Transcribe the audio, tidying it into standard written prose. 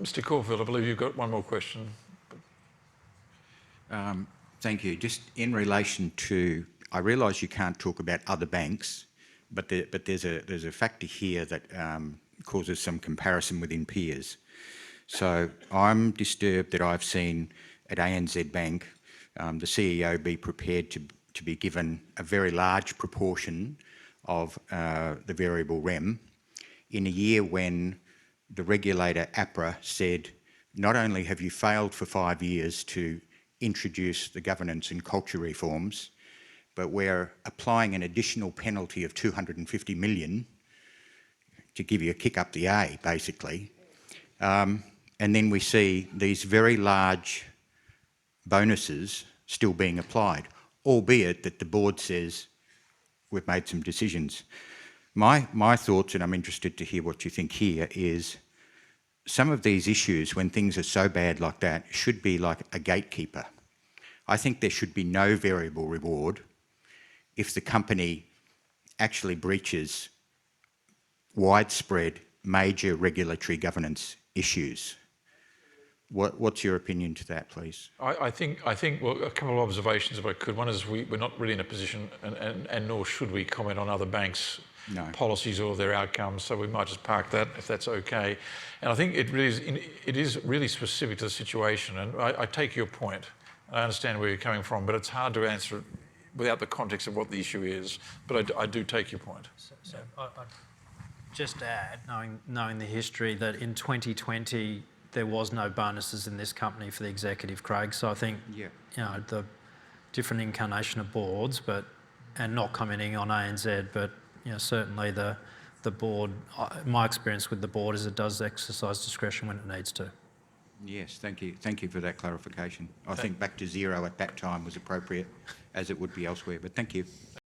Mr. Caulfield, I believe you've got one more question. Thank you. Just in relation to, I realise you can't talk about other banks, but there's a factor here that causes some comparison within peers. So I'm disturbed that I've seen at ANZ Bank the CEO be prepared to be given a very large proportion of the variable rem in a year when the regulator APRA said, not only have you failed for 5 years to introduce the governance and culture reforms, but we're applying an additional penalty of 250 million to give you a kick up the A, basically. And then we see these very large bonuses still being applied, albeit that the board says we've made some decisions. My thoughts, and I'm interested to hear what you think here, is some of these issues, when things are so bad like that, should be like a gatekeeper. I think there should be no variable reward if the company actually breaches widespread major regulatory governance issues. What's your opinion to that, please? I think well, a couple of observations, if I could. One is we're not really in a position, and nor should we comment on other banks' policies or their outcomes, so we might just park that if that's okay. And I think it is really specific to the situation, and I take your point. I understand where you're coming from, but it's hard to answer it without the context of what the issue is. But I do take your point. So I'd just add, knowing the history, that in 2020 there was no bonuses in this company for the executive, Craig. So I think the different incarnation of boards, and not commenting on ANZ, but certainly the board. My experience with the board is it does exercise discretion when it needs to. Yes, thank you. Thank you for that clarification. I think back to zero at that time was appropriate, as it would be elsewhere, but thank you.